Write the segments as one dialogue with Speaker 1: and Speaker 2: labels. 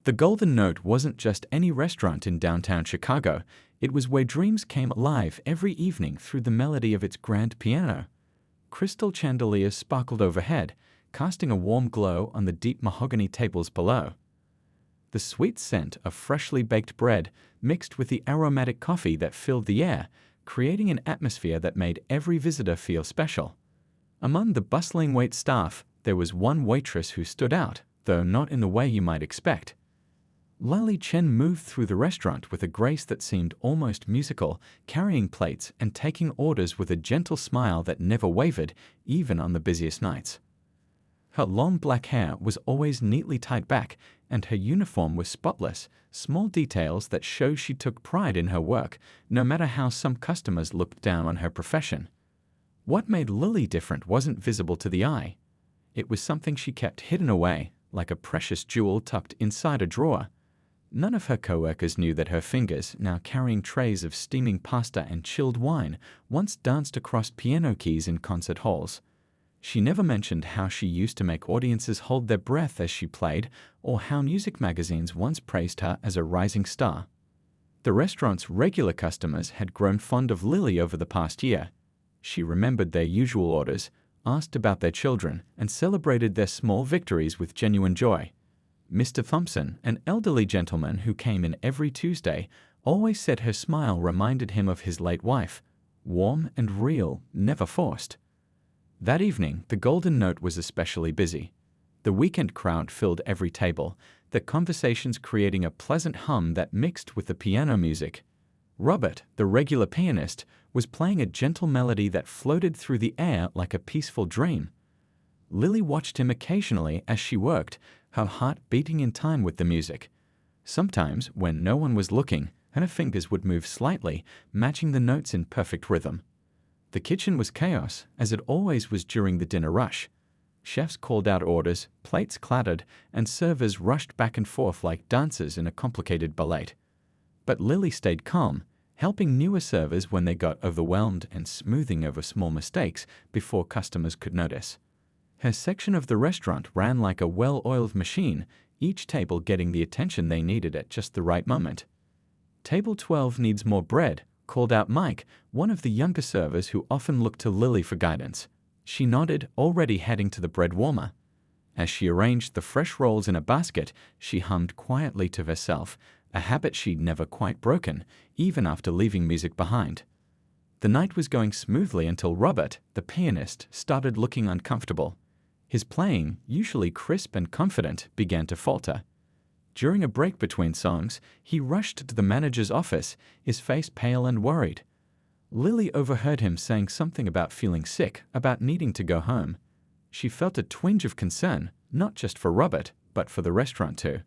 Speaker 1: The Golden Note wasn't just any restaurant in downtown Chicago. It was where dreams came alive every evening through the melody of its grand piano. Crystal chandeliers sparkled overhead, casting a warm glow on the deep mahogany tables below. The sweet scent of freshly baked bread mixed with the aromatic coffee that filled the air, creating an atmosphere that made every visitor feel special. Among the bustling wait staff, there was one waitress who stood out, though not in the way you might expect. Lali Chen moved through the restaurant with a grace that seemed almost musical, carrying plates and taking orders with a gentle smile that never wavered, even on the busiest nights. Her long black hair was always neatly tied back, and her uniform was spotless, small details that show she took pride in her work, no matter how some customers looked down on her profession. What made Lily different wasn't visible to the eye. It was something she kept hidden away, like a precious jewel tucked inside a drawer. None of her coworkers knew that her fingers, now carrying trays of steaming pasta and chilled wine, once danced across piano keys in concert halls. She never mentioned how she used to make audiences hold their breath as she played, or how music magazines once praised her as a rising star. The restaurant's regular customers had grown fond of Lily over the past year. She remembered their usual orders, asked about their children, and celebrated their small victories with genuine joy. Mr. Thompson, an elderly gentleman who came in every Tuesday, always said her smile reminded him of his late wife, warm and real, never forced. That evening, the Golden Note was especially busy. The weekend crowd filled every table, the conversations creating a pleasant hum that mixed with the piano music. Robert, the regular pianist, was playing a gentle melody that floated through the air like a peaceful dream. Lily watched him occasionally as she worked, her heart beating in time with the music. Sometimes, when no one was looking, her fingers would move slightly, matching the notes in perfect rhythm. The kitchen was chaos, as it always was during the dinner rush. Chefs called out orders, plates clattered, and servers rushed back and forth like dancers in a complicated ballet. But Lily stayed calm, helping newer servers when they got overwhelmed and smoothing over small mistakes before customers could notice. Her section of the restaurant ran like a well-oiled machine, each table getting the attention they needed at just the right moment. "Table 12 needs more bread," called out Mike, one of the younger servers who often looked to Lily for guidance. She nodded, already heading to the bread warmer. As she arranged the fresh rolls in a basket, she hummed quietly to herself, a habit she'd never quite broken, even after leaving music behind. The night was going smoothly until Robert, the pianist, started looking uncomfortable. His playing, usually crisp and confident, began to falter. During a break between songs, he rushed to the manager's office, his face pale and worried. Lily overheard him saying something about feeling sick, about needing to go home. She felt a twinge of concern, not just for Robert, but for the restaurant too.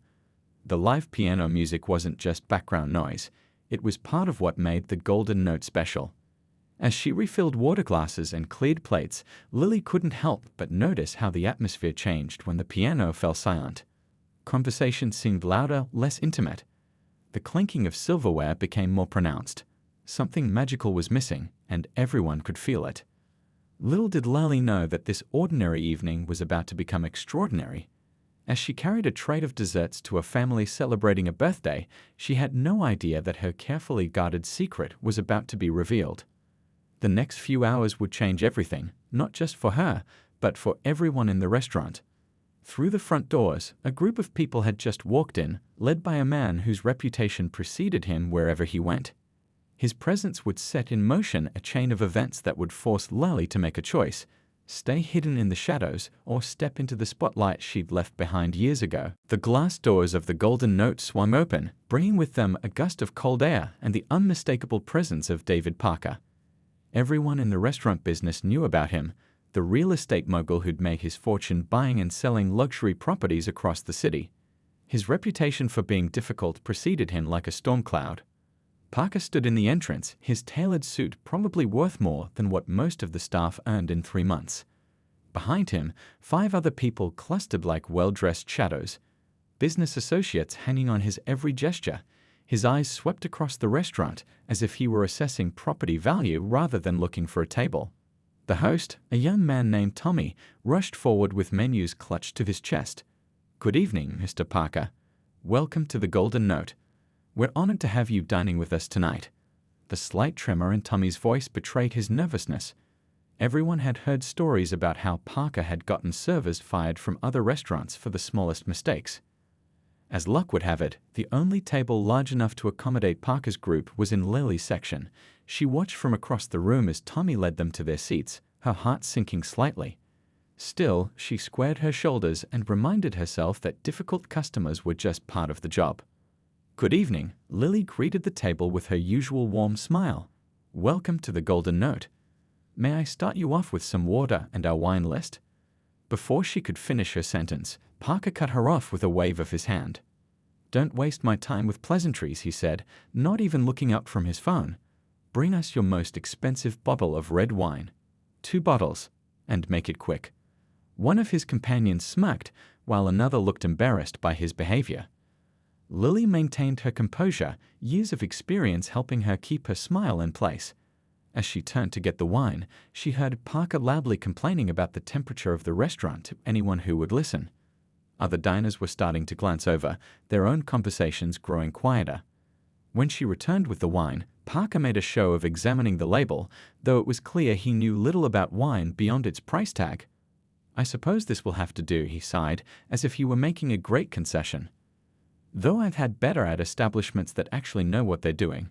Speaker 1: The live piano music wasn't just background noise. It was part of what made the Golden Note special. As she refilled water glasses and cleared plates, Lily couldn't help but notice how the atmosphere changed when the piano fell silent. Conversation seemed louder, less intimate. The clinking of silverware became more pronounced. Something magical was missing, and everyone could feel it. Little did Lily know that this ordinary evening was about to become extraordinary. As she carried a tray of desserts to a family celebrating a birthday, she had no idea that her carefully guarded secret was about to be revealed. The next few hours would change everything, not just for her, but for everyone in the restaurant. Through the front doors, a group of people had just walked in, led by a man whose reputation preceded him wherever he went. His presence would set in motion a chain of events that would force Lily to make a choice: stay hidden in the shadows or step into the spotlight she'd left behind years ago. The glass doors of the Golden Note swung open, bringing with them a gust of cold air and the unmistakable presence of David Parker. Everyone in the restaurant business knew about him, the real estate mogul who'd made his fortune buying and selling luxury properties across the city. His reputation for being difficult preceded him like a storm cloud. Parker stood in the entrance, his tailored suit probably worth more than what most of the staff earned in 3 months. Behind him, 5 other people clustered like well-dressed shadows, business associates hanging on his every gesture. His eyes swept across the restaurant as if he were assessing property value rather than looking for a table. The host, a young man named Tommy, rushed forward with menus clutched to his chest. "Good evening, Mr. Parker." Welcome to the Golden Note. We're honored to have you dining with us tonight. The slight tremor in Tommy's voice betrayed his nervousness. Everyone had heard stories about how Parker had gotten servers fired from other restaurants for the smallest mistakes. As luck would have it, the only table large enough to accommodate Parker's group was in Lily's section. She watched from across the room as Tommy led them to their seats, her heart sinking slightly. Still, she squared her shoulders and reminded herself that difficult customers were just part of the job. Good evening. Lily greeted the table with her usual warm smile. Welcome to the Golden Note. May I start you off with some water and our wine list? Before she could finish her sentence, Parker cut her off with a wave of his hand. Don't waste my time with pleasantries, he said, not even looking up from his phone. Bring us your most expensive bottle of red wine. 2 bottles, and make it quick. One of his companions smirked, while another looked embarrassed by his behavior. Lily maintained her composure, years of experience helping her keep her smile in place. As she turned to get the wine, she heard Parker loudly complaining about the temperature of the restaurant to anyone who would listen. Other diners were starting to glance over, their own conversations growing quieter. When she returned with the wine, Parker made a show of examining the label, though it was clear he knew little about wine beyond its price tag. I suppose this will have to do, he sighed, as if he were making a great concession. Though I've had better at establishments that actually know what they're doing.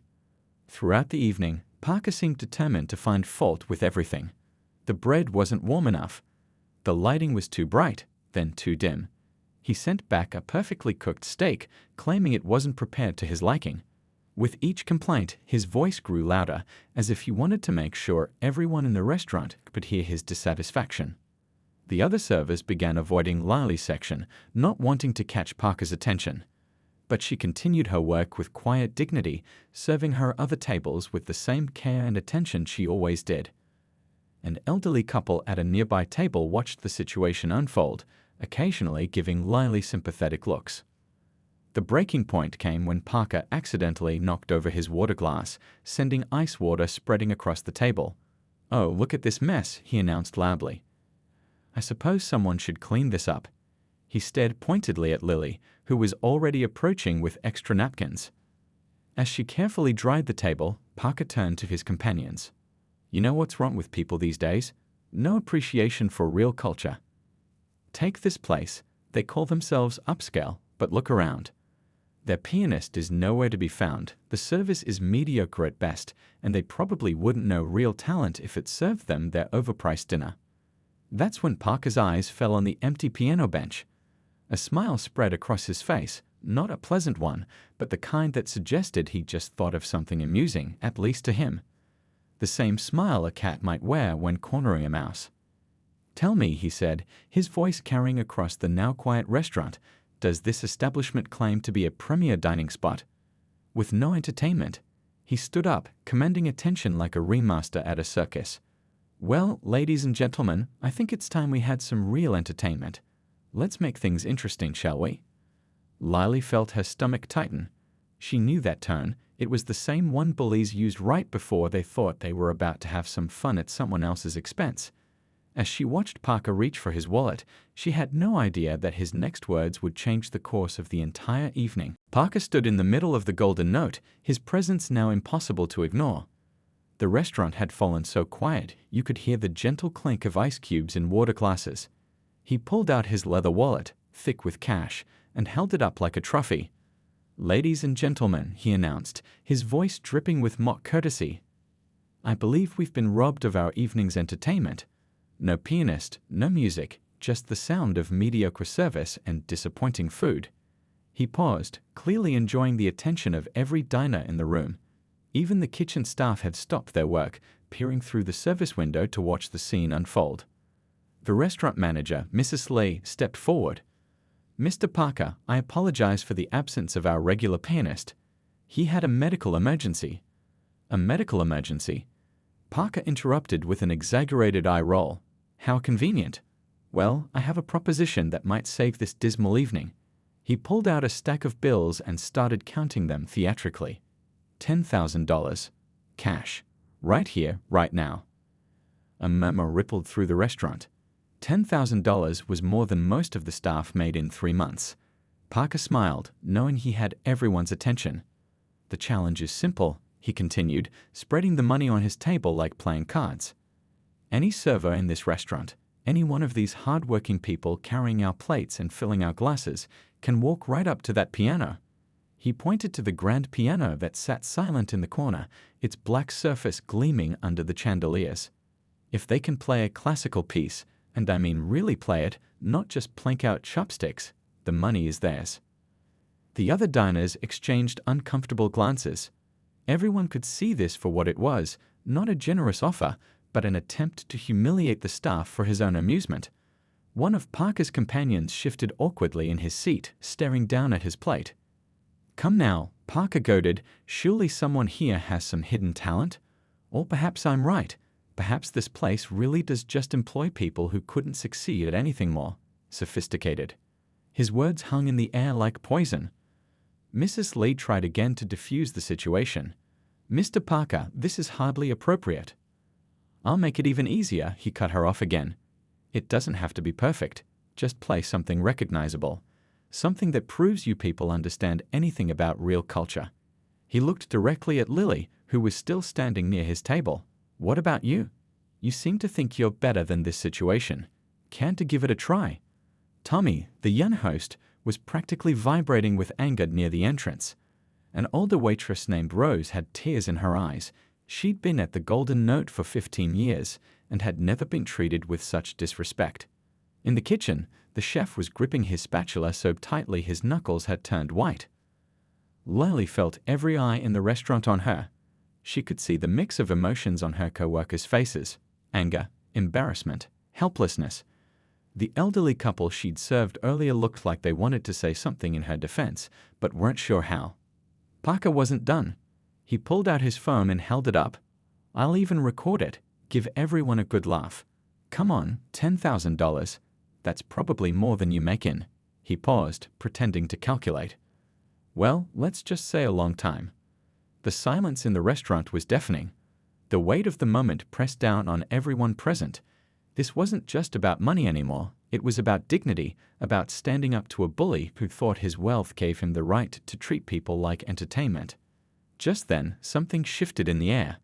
Speaker 1: Throughout the evening, Parker seemed determined to find fault with everything. The bread wasn't warm enough. The lighting was too bright, then too dim. He sent back a perfectly cooked steak, claiming it wasn't prepared to his liking. With each complaint, his voice grew louder, as if he wanted to make sure everyone in the restaurant could hear his dissatisfaction. The other servers began avoiding Lily's section, not wanting to catch Parker's attention. But she continued her work with quiet dignity, serving her other tables with the same care and attention she always did. An elderly couple at a nearby table watched the situation unfold, occasionally giving Lily sympathetic looks. The breaking point came when Parker accidentally knocked over his water glass, sending ice water spreading across the table. "Oh, look at this mess," he announced loudly. "I suppose someone should clean this up." He stared pointedly at Lily, who was already approaching with extra napkins. As she carefully dried the table, Parker turned to his companions. "You know what's wrong with people these days? No appreciation for real culture. Take this place. They call themselves upscale, but look around. Their pianist is nowhere to be found, the service is mediocre at best, and they probably wouldn't know real talent if it served them their overpriced dinner." That's when Parker's eyes fell on the empty piano bench. A smile spread across his face, not a pleasant one, but the kind that suggested he'd just thought of something amusing, at least to him. The same smile a cat might wear when cornering a mouse. "Tell me," he said, his voice carrying across the now quiet restaurant, "does this establishment claim to be a premier dining spot? With no entertainment?" He stood up, commanding attention like a ringmaster at a circus. "Well, ladies and gentlemen, I think it's time we had some real entertainment. Let's make things interesting, shall we?" Lily felt her stomach tighten. She knew that tone. It was the same one bullies used right before they thought they were about to have some fun at someone else's expense. As she watched Parker reach for his wallet, she had no idea that his next words would change the course of the entire evening. Parker stood in the middle of the Golden Note, his presence now impossible to ignore. The restaurant had fallen so quiet you could hear the gentle clink of ice cubes in water glasses. He pulled out his leather wallet, thick with cash, and held it up like a trophy. "Ladies and gentlemen," he announced, his voice dripping with mock courtesy, "I believe we've been robbed of our evening's entertainment. No pianist, no music, just the sound of mediocre service and disappointing food." He paused, clearly enjoying the attention of every diner in the room. Even the kitchen staff had stopped their work, peering through the service window to watch the scene unfold. The restaurant manager, Mrs. Lee, stepped forward. "Mr. Parker, I apologize for the absence of our regular pianist. He had a medical emergency." "A medical emergency?" Parker interrupted with an exaggerated eye roll. "How convenient. Well, I have a proposition that might save this dismal evening." He pulled out a stack of bills and started counting them theatrically. $10,000. Cash. Right here, right now. A murmur rippled through the restaurant. $10,000 was more than most of the staff made in 3 months. Parker smiled, knowing he had everyone's attention. The challenge is simple, he continued, spreading the money on his table like playing cards. Any server in this restaurant, any one of these hard-working people carrying our plates and filling our glasses, can walk right up to that piano. He pointed to the grand piano that sat silent in the corner, its black surface gleaming under the chandeliers. If they can play a classical piece, and I mean really play it, not just plink out chopsticks, the money is theirs. The other diners exchanged uncomfortable glances. Everyone could see this for what it was, not a generous offer, but an attempt to humiliate the staff for his own amusement. One of Parker's companions shifted awkwardly in his seat, staring down at his plate. "Come now," Parker goaded, "surely someone here has some hidden talent? Or perhaps I'm right. Perhaps this place really does just employ people who couldn't succeed at anything more sophisticated." His words hung in the air like poison. Mrs. Lee tried again to diffuse the situation. "Mr. Parker, this is hardly appropriate." "I'll make it even easier," he cut her off again. "It doesn't have to be perfect. Just play something recognizable. Something that proves you people understand anything about real culture." He looked directly at Lily, who was still standing near his table. "What about you? You seem to think you're better than this situation. Can't you give it a try?" Tommy, the young host, was practically vibrating with anger near the entrance. An older waitress named Rose had tears in her eyes. She'd been at the Golden Note for 15 years and had never been treated with such disrespect. In the kitchen, the chef was gripping his spatula so tightly his knuckles had turned white. Lily felt every eye in the restaurant on her. She could see the mix of emotions on her co-workers' faces: anger, embarrassment, helplessness. The elderly couple she'd served earlier looked like they wanted to say something in her defense, but weren't sure how. Parker wasn't done. He pulled out his phone and held it up. "I'll even record it. Give everyone a good laugh. Come on, $10,000. That's probably more than you make in." He paused, pretending to calculate. "Well, let's just say a long time." The silence in the restaurant was deafening. The weight of the moment pressed down on everyone present. This wasn't just about money anymore. It was about dignity, about standing up to a bully who thought his wealth gave him the right to treat people like entertainment. Just then, something shifted in the air.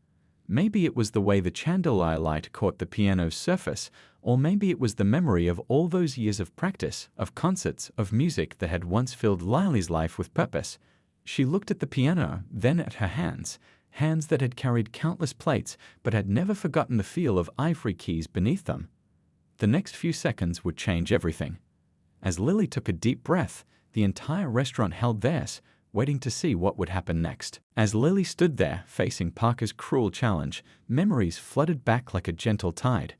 Speaker 1: Maybe it was the way the chandelier light caught the piano's surface, or maybe it was the memory of all those years of practice, of concerts, of music that had once filled Lily's life with purpose. She looked at the piano, then at her hands, hands that had carried countless plates but had never forgotten the feel of ivory keys beneath them. The next few seconds would change everything. As Lily took a deep breath, the entire restaurant held theirs, waiting to see what would happen next. As Lily stood there, facing Parker's cruel challenge, memories flooded back like a gentle tide.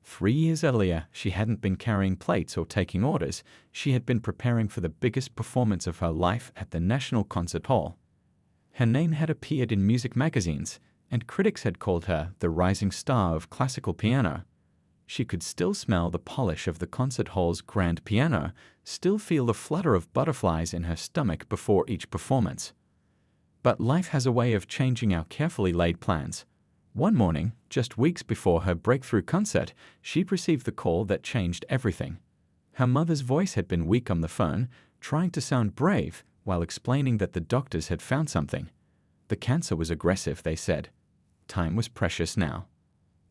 Speaker 1: 3 years earlier, she hadn't been carrying plates or taking orders. She had been preparing for the biggest performance of her life at the National Concert Hall. Her name had appeared in music magazines, and critics had called her the rising star of classical piano. She could still smell the polish of the concert hall's grand piano, still feel the flutter of butterflies in her stomach before each performance. But life has a way of changing our carefully laid plans. One morning, just weeks before her breakthrough concert, she'd received the call that changed everything. Her mother's voice had been weak on the phone, trying to sound brave while explaining that the doctors had found something. The cancer was aggressive, they said. Time was precious now.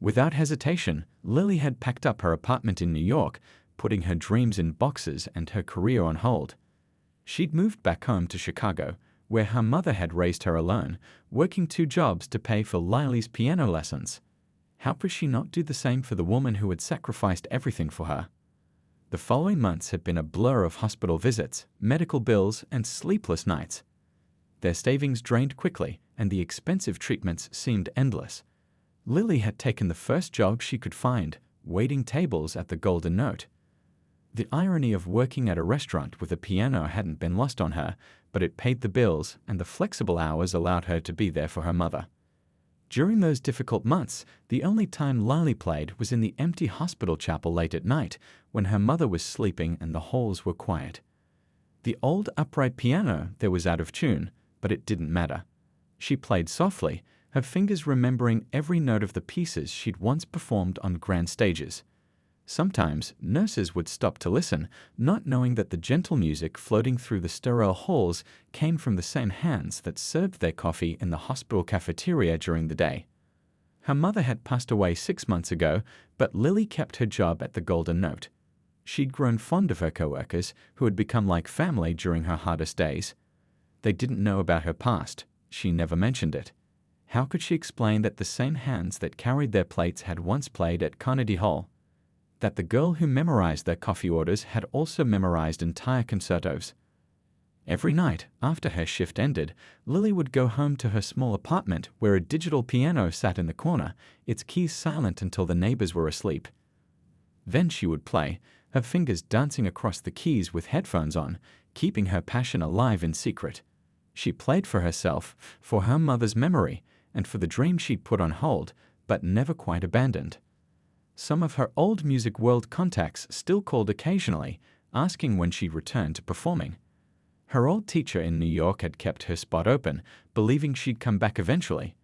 Speaker 1: Without hesitation, Lily had packed up her apartment in New York, putting her dreams in boxes and her career on hold. She'd moved back home to Chicago, where her mother had raised her alone, working 2 jobs to pay for Lily's piano lessons. How could she not do the same for the woman who had sacrificed everything for her? The following months had been a blur of hospital visits, medical bills, and sleepless nights. Their savings drained quickly, and the expensive treatments seemed endless. Lily had taken the first job she could find, waiting tables at the Golden Note. The irony of working at a restaurant with a piano hadn't been lost on her, but it paid the bills, and the flexible hours allowed her to be there for her mother. During those difficult months, the only time Lily played was in the empty hospital chapel late at night, when her mother was sleeping and the halls were quiet. The old upright piano there was out of tune, but it didn't matter. She played softly, her fingers remembering every note of the pieces she'd once performed on grand stages. Sometimes, nurses would stop to listen, not knowing that the gentle music floating through the sterile halls came from the same hands that served their coffee in the hospital cafeteria during the day. Her mother had passed away 6 months ago, but Lily kept her job at the Golden Note. She'd grown fond of her co-workers, who had become like family during her hardest days. They didn't know about her past. She never mentioned it. How could she explain that the same hands that carried their plates had once played at Carnegie Hall? That the girl who memorized their coffee orders had also memorized entire concertos? Every night, after her shift ended, Lily would go home to her small apartment where a digital piano sat in the corner, its keys silent until the neighbors were asleep. Then she would play, her fingers dancing across the keys with headphones on, keeping her passion alive in secret. She played for herself, for her mother's memory, and for the dream she'd put on hold, but never quite abandoned. Some of her old music world contacts still called occasionally, asking when she'd return to performing. Her old teacher in New York had kept her spot open, believing she'd come back eventually.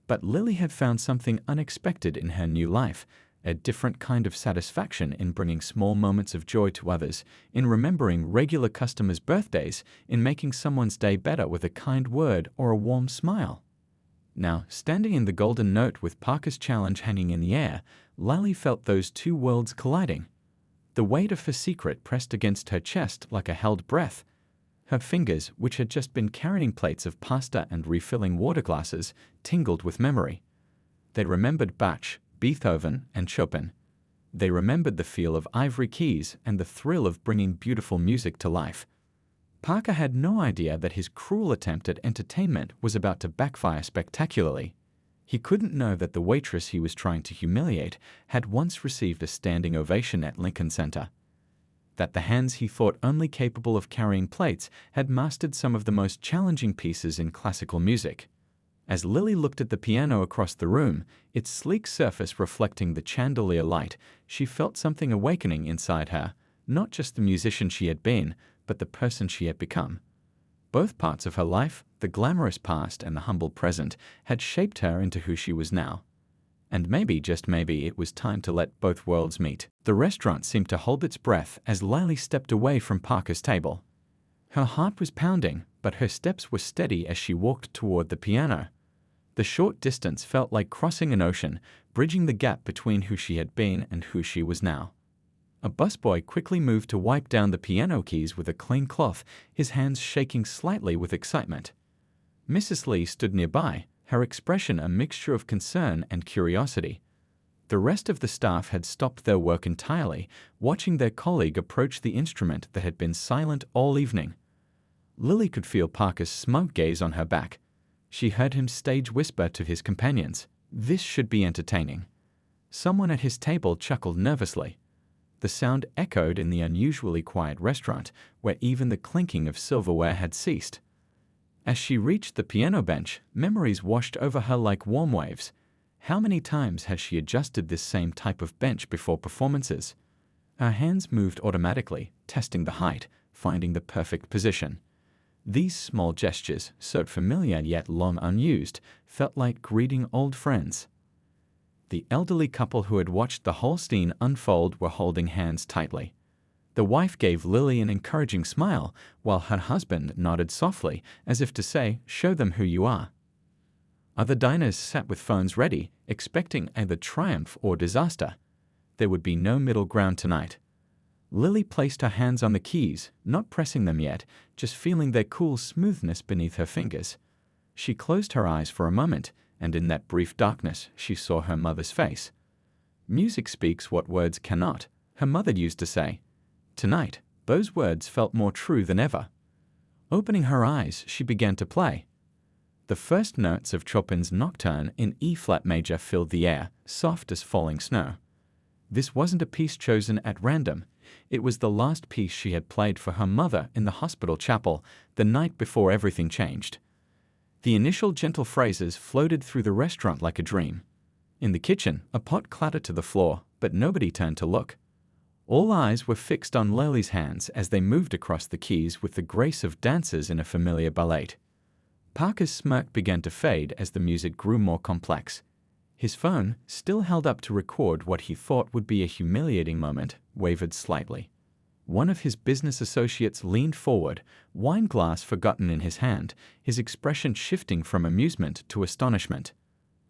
Speaker 1: But Lily had found something unexpected in her new life, a different kind of satisfaction in bringing small moments of joy to others, in remembering regular customers' birthdays, in making someone's day better with a kind word or a warm smile. Now, standing in the Golden Note with Parker's challenge hanging in the air, Lily felt those two worlds colliding. The weight of her secret pressed against her chest like a held breath. Her fingers, which had just been carrying plates of pasta and refilling water glasses, tingled with memory. They remembered Bach, Beethoven, and Chopin. They remembered the feel of ivory keys and the thrill of bringing beautiful music to life. Parker had no idea that his cruel attempt at entertainment was about to backfire spectacularly. He couldn't know that the waitress he was trying to humiliate had once received a standing ovation at Lincoln Center. That the hands he thought only capable of carrying plates had mastered some of the most challenging pieces in classical music. As Lily looked at the piano across the room, its sleek surface reflecting the chandelier light, she felt something awakening inside her, not just the musician she had been, but the person she had become. Both parts of her life, the glamorous past and the humble present, had shaped her into who she was now. And maybe, just maybe, it was time to let both worlds meet. The restaurant seemed to hold its breath as Lily stepped away from Parker's table. Her heart was pounding, but her steps were steady as she walked toward the piano. The short distance felt like crossing an ocean, bridging the gap between who she had been and who she was now. A busboy quickly moved to wipe down the piano keys with a clean cloth, his hands shaking slightly with excitement. Mrs. Lee stood nearby, her expression a mixture of concern and curiosity. The rest of the staff had stopped their work entirely, watching their colleague approach the instrument that had been silent all evening. Lily could feel Parker's smug gaze on her back. She heard him stage whisper to his companions, "This should be entertaining." Someone at his table chuckled nervously. The sound echoed in the unusually quiet restaurant, where even the clinking of silverware had ceased. As she reached the piano bench, memories washed over her like warm waves. How many times had she adjusted this same type of bench before performances? Her hands moved automatically, testing the height, finding the perfect position. These small gestures, so familiar yet long unused, felt like greeting old friends. The elderly couple who had watched the whole scene unfold were holding hands tightly. The wife gave Lily an encouraging smile, while her husband nodded softly, as if to say, "Show them who you are." Other diners sat with phones ready, expecting either triumph or disaster. There would be no middle ground tonight. Lily placed her hands on the keys, not pressing them yet, just feeling their cool smoothness beneath her fingers. She closed her eyes for a moment, and in that brief darkness she saw her mother's face. "Music speaks what words cannot," her mother used to say. Tonight, those words felt more true than ever. Opening her eyes, she began to play. The first notes of Chopin's Nocturne in E-flat major filled the air, soft as falling snow. This wasn't a piece chosen at random. It was the last piece she had played for her mother in the hospital chapel, the night before everything changed. The initial gentle phrases floated through the restaurant like a dream. In the kitchen, a pot clattered to the floor, but nobody turned to look. All eyes were fixed on Lily's hands as they moved across the keys with the grace of dancers in a familiar ballet. Parker's smirk began to fade as the music grew more complex. His phone, still held up to record what he thought would be a humiliating moment, wavered slightly. One of his business associates leaned forward, wine glass forgotten in his hand, his expression shifting from amusement to astonishment.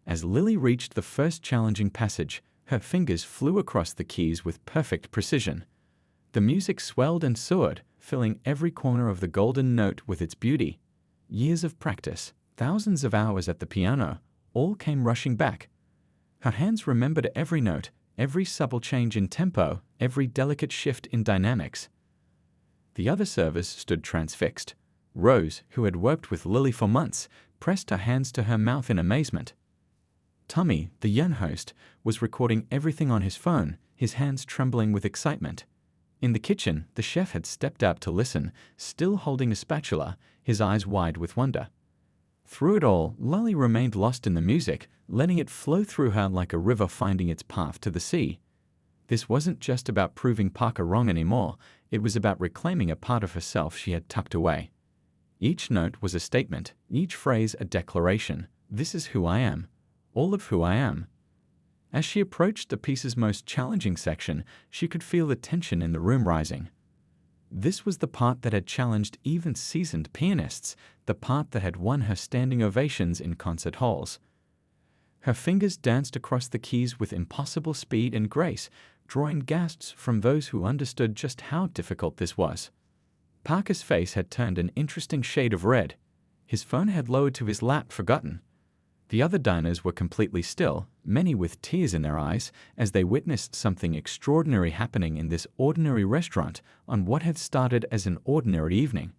Speaker 1: As Lily reached the first challenging passage, her fingers flew across the keys with perfect precision. The music swelled and soared, filling every corner of the golden note with its beauty. Years of practice, thousands of hours at the piano, all came rushing back. Her hands remembered every note, every subtle change in tempo, every delicate shift in dynamics. The other servers stood transfixed. Rose, who had worked with Lily for months, pressed her hands to her mouth in amazement. Tommy, the young host, was recording everything on his phone, his hands trembling with excitement. In the kitchen, the chef had stepped out to listen, still holding a spatula, his eyes wide with wonder. Through it all, Lily remained lost in the music, letting it flow through her like a river finding its path to the sea. This wasn't just about proving Parker wrong anymore, it was about reclaiming a part of herself she had tucked away. Each note was a statement, each phrase a declaration. This is who I am. All of who I am. As she approached the piece's most challenging section, she could feel the tension in the room rising. This was the part that had challenged even seasoned pianists, the part that had won her standing ovations in concert halls. Her fingers danced across the keys with impossible speed and grace, drawing gasps from those who understood just how difficult this was. Parker's face had turned an interesting shade of red. His phone had lowered to his lap, forgotten. The other diners were completely still, many with tears in their eyes, as they witnessed something extraordinary happening in this ordinary restaurant on what had started as an ordinary evening.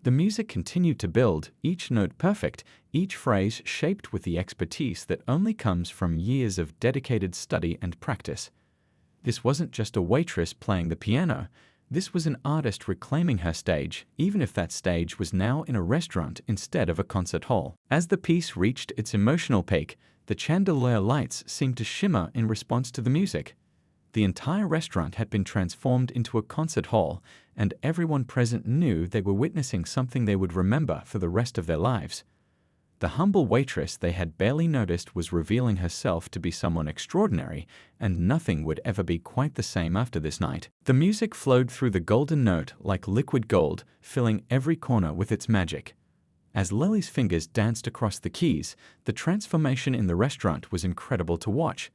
Speaker 1: The music continued to build, each note perfect, each phrase shaped with the expertise that only comes from years of dedicated study and practice. This wasn't just a waitress playing the piano. This was an artist reclaiming her stage, even if that stage was now in a restaurant instead of a concert hall. As the piece reached its emotional peak, the chandelier lights seemed to shimmer in response to the music. The entire restaurant had been transformed into a concert hall, and everyone present knew they were witnessing something they would remember for the rest of their lives. The humble waitress they had barely noticed was revealing herself to be someone extraordinary, and nothing would ever be quite the same after this night. The music flowed through the golden note like liquid gold, filling every corner with its magic. As Lily's fingers danced across the keys, the transformation in the restaurant was incredible to watch.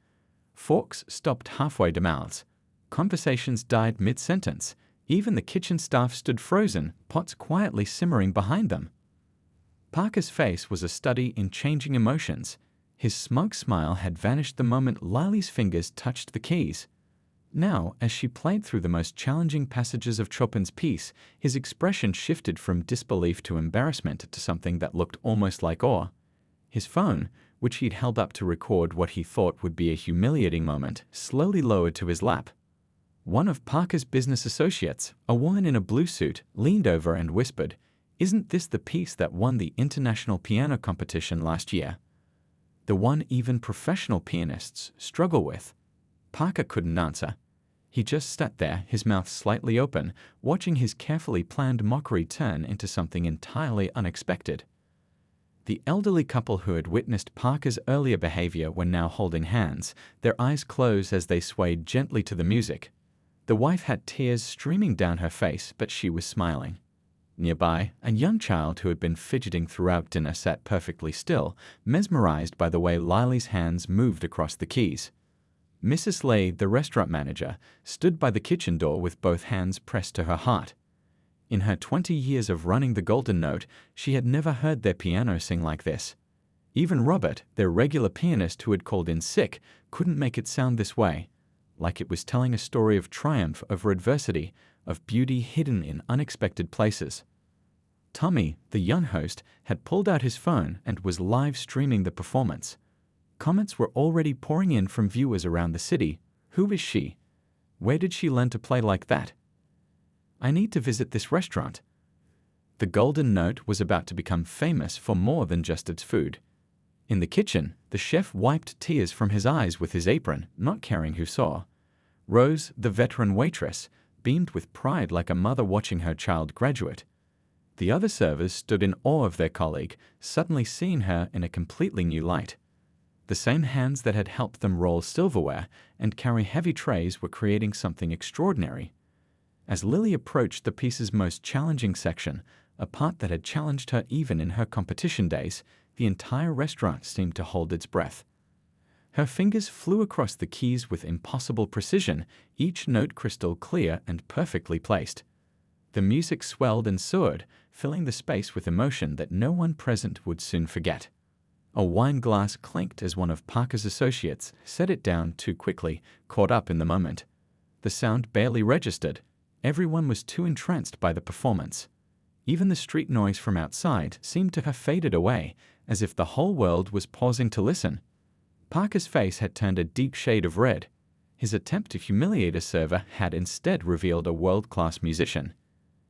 Speaker 1: Forks stopped halfway to mouths. Conversations died mid-sentence. Even the kitchen staff stood frozen, pots quietly simmering behind them. Parker's face was a study in changing emotions. His smug smile had vanished the moment Lily's fingers touched the keys. Now, as she played through the most challenging passages of Chopin's piece, his expression shifted from disbelief to embarrassment to something that looked almost like awe. His phone, which he'd held up to record what he thought would be a humiliating moment, slowly lowered to his lap. One of Parker's business associates, a woman in a blue suit, leaned over and whispered, "Isn't this the piece that won the international piano competition last year? The one even professional pianists struggle with?" Parker couldn't answer. He just sat there, his mouth slightly open, watching his carefully planned mockery turn into something entirely unexpected. The elderly couple who had witnessed Parker's earlier behavior were now holding hands, their eyes closed as they swayed gently to the music. The wife had tears streaming down her face, but she was smiling. Nearby, a young child who had been fidgeting throughout dinner sat perfectly still, mesmerized by the way Lily's hands moved across the keys. Mrs. Lee, the restaurant manager, stood by the kitchen door with both hands pressed to her heart. In her 20 years of running the Golden Note, she had never heard their piano sing like this. Even Robert, their regular pianist who had called in sick, couldn't make it sound this way, like it was telling a story of triumph over adversity, of beauty hidden in unexpected places. Tommy, the young host, had pulled out his phone and was live streaming the performance. Comments were already pouring in from viewers around the city. Who is she? Where did she learn to play like that? I need to visit this restaurant. The Golden Note was about to become famous for more than just its food. In the kitchen, the chef wiped tears from his eyes with his apron, not caring who saw. Rose, the veteran waitress, beamed with pride like a mother watching her child graduate. The other servers stood in awe of their colleague, suddenly seeing her in a completely new light. The same hands that had helped them roll silverware and carry heavy trays were creating something extraordinary. As Lily approached the piece's most challenging section, a part that had challenged her even in her competition days, the entire restaurant seemed to hold its breath. Her fingers flew across the keys with impossible precision, each note crystal clear and perfectly placed. The music swelled and soared, filling the space with emotion that no one present would soon forget. A wine glass clinked as one of Parker's associates set it down too quickly, caught up in the moment. The sound barely registered. Everyone was too entranced by the performance. Even the street noise from outside seemed to have faded away, as if the whole world was pausing to listen. Parker's face had turned a deep shade of red. His attempt to humiliate a server had instead revealed a world-class musician.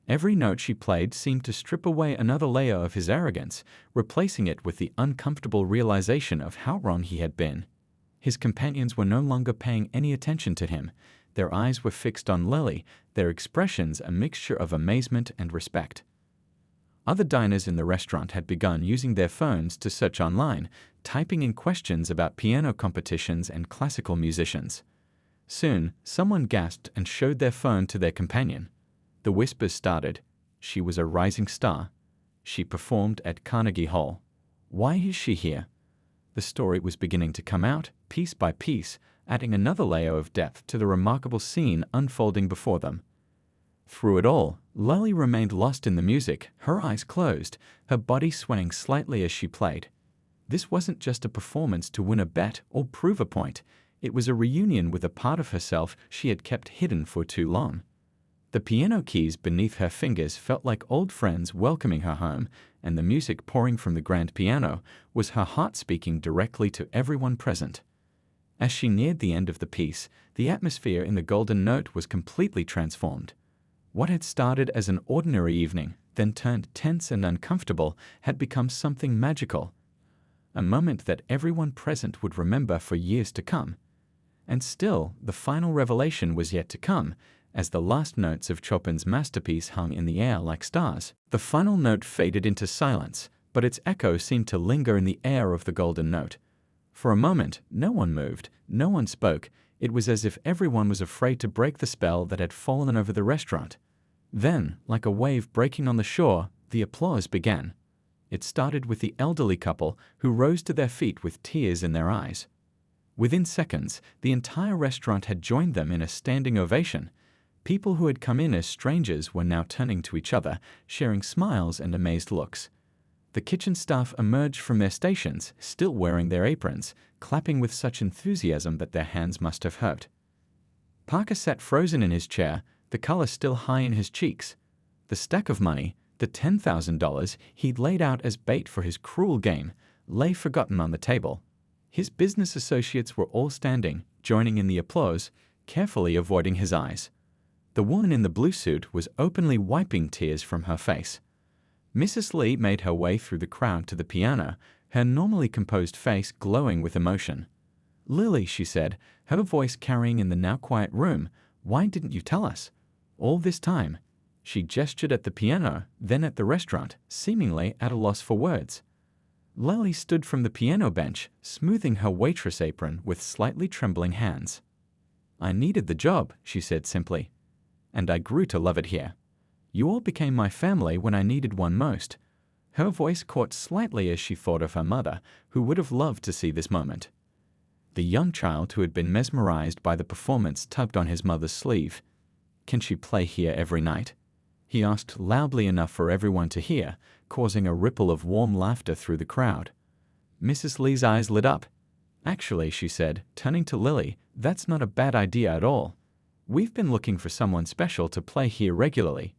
Speaker 1: Every note she played seemed to strip away another layer of his arrogance, replacing it with the uncomfortable realization of how wrong he had been. His companions were no longer paying any attention to him. Their eyes were fixed on Lily, their expressions a mixture of amazement and respect. Other diners in the restaurant had begun using their phones to search online, typing in questions about piano competitions and classical musicians. Soon, someone gasped and showed their phone to their companion. The whispers started. She was a rising star. She performed at Carnegie Hall. Why is she here? The story was beginning to come out, piece by piece, adding another layer of depth to the remarkable scene unfolding before them. Through it all, Lily remained lost in the music, her eyes closed, her body swaying slightly as she played. This wasn't just a performance to win a bet or prove a point. It was a reunion with a part of herself she had kept hidden for too long. The piano keys beneath her fingers felt like old friends welcoming her home, and the music pouring from the grand piano was her heart speaking directly to everyone present. As she neared the end of the piece, the atmosphere in the Golden Note was completely transformed. What had started as an ordinary evening, then turned tense and uncomfortable, had become something magical. A moment that everyone present would remember for years to come. And still, the final revelation was yet to come, as the last notes of Chopin's masterpiece hung in the air like stars. The final note faded into silence, but its echo seemed to linger in the air of the Golden Note. For a moment, no one moved, no one spoke. It was as if everyone was afraid to break the spell that had fallen over the restaurant. Then, like a wave breaking on the shore, the applause began. It started with the elderly couple who rose to their feet with tears in their eyes. Within seconds, the entire restaurant had joined them in a standing ovation. People who had come in as strangers were now turning to each other, sharing smiles and amazed looks. The kitchen staff emerged from their stations, still wearing their aprons, clapping with such enthusiasm that their hands must have hurt. Parker sat frozen in his chair, the color still high in his cheeks. The stack of money, the $10,000 he'd laid out as bait for his cruel game, lay forgotten on the table. His business associates were all standing, joining in the applause, carefully avoiding his eyes. The woman in the blue suit was openly wiping tears from her face. Mrs. Lee made her way through the crowd to the piano, her normally composed face glowing with emotion. "Lily," she said, her voice carrying in the now quiet room, "why didn't you tell us? All this time." She gestured at the piano, then at the restaurant, seemingly at a loss for words. Lily stood from the piano bench, smoothing her waitress apron with slightly trembling hands. "I needed the job," she said simply. "And I grew to love it here. You all became my family when I needed one most." Her voice caught slightly as she thought of her mother, who would have loved to see this moment. The young child who had been mesmerized by the performance tugged on his mother's sleeve. "Can she play here every night?" he asked loudly enough for everyone to hear, causing a ripple of warm laughter through the crowd. Mrs. Lee's eyes lit up. "Actually," she said, turning to Lily, "that's not a bad idea at all. We've been looking for someone special to play here regularly.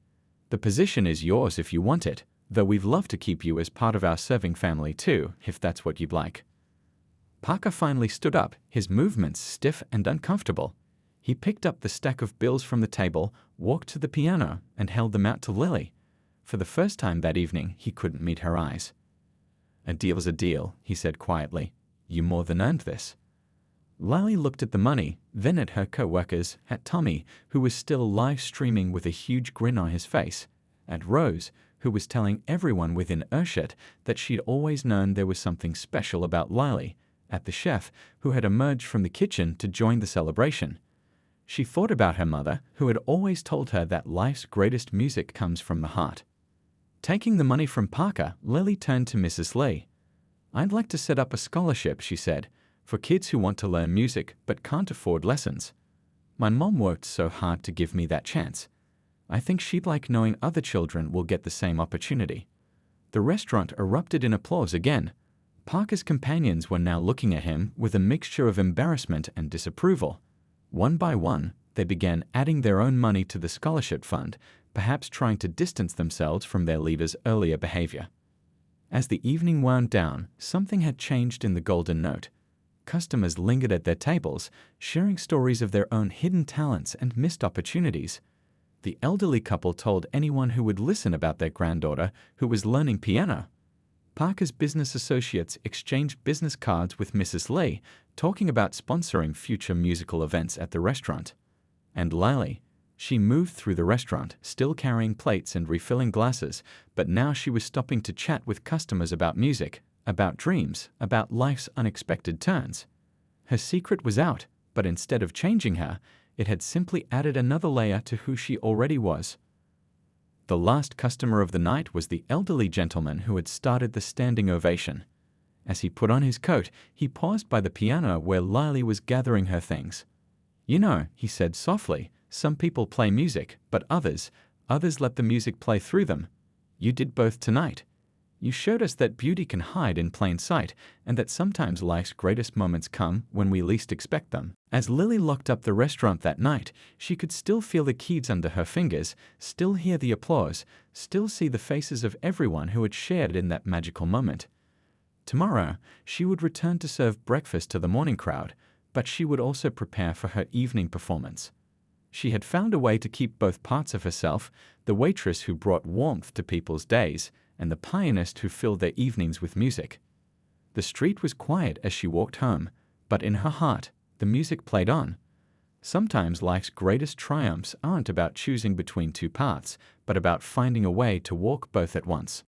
Speaker 1: The position is yours if you want it, though we'd love to keep you as part of our serving family too, if that's what you'd like." Parker finally stood up, his movements stiff and uncomfortable. He picked up the stack of bills from the table, walked to the piano, and held them out to Lily. For the first time that evening, he couldn't meet her eyes. "A deal's a deal," he said quietly. "You more than earned this." Lily looked at the money, then at her co-workers, at Tommy, who was still live streaming with a huge grin on his face, at Rose, who was telling everyone within earshot that she'd always known there was something special about Lily, at the chef who had emerged from the kitchen to join the celebration. She thought about her mother, who had always told her that life's greatest music comes from the heart. Taking the money from Parker, Lily turned to Mrs. Lee. "I'd like to set up a scholarship," she said, "for kids who want to learn music but can't afford lessons. My mom worked so hard to give me that chance. I think she'd like knowing other children will get the same opportunity." The restaurant erupted in applause again. Parker's companions were now looking at him with a mixture of embarrassment and disapproval. One by one, they began adding their own money to the scholarship fund, perhaps trying to distance themselves from their leader's earlier behavior. As the evening wound down, something had changed in the Golden Note. Customers lingered at their tables, sharing stories of their own hidden talents and missed opportunities. The elderly couple told anyone who would listen about their granddaughter who was learning piano. Parker's business associates exchanged business cards with Mrs. Lee, talking about sponsoring future musical events at the restaurant. And Lily, she moved through the restaurant, still carrying plates and refilling glasses, but now she was stopping to chat with customers about music, about dreams, about life's unexpected turns. Her secret was out, but instead of changing her, it had simply added another layer to who she already was. The last customer of the night was the elderly gentleman who had started the standing ovation. As he put on his coat, he paused by the piano where Lily was gathering her things. "You know," he said softly, "some people play music, but others let the music play through them. You did both tonight. You showed us that beauty can hide in plain sight, and that sometimes life's greatest moments come when we least expect them." As Lily locked up the restaurant that night, she could still feel the keys under her fingers, still hear the applause, still see the faces of everyone who had shared in that magical moment. Tomorrow, she would return to serve breakfast to the morning crowd, but she would also prepare for her evening performance. She had found a way to keep both parts of herself, the waitress who brought warmth to people's days, and the pianist who filled their evenings with music. The street was quiet as she walked home, but in her heart, the music played on. Sometimes life's greatest triumphs aren't about choosing between two paths, but about finding a way to walk both at once.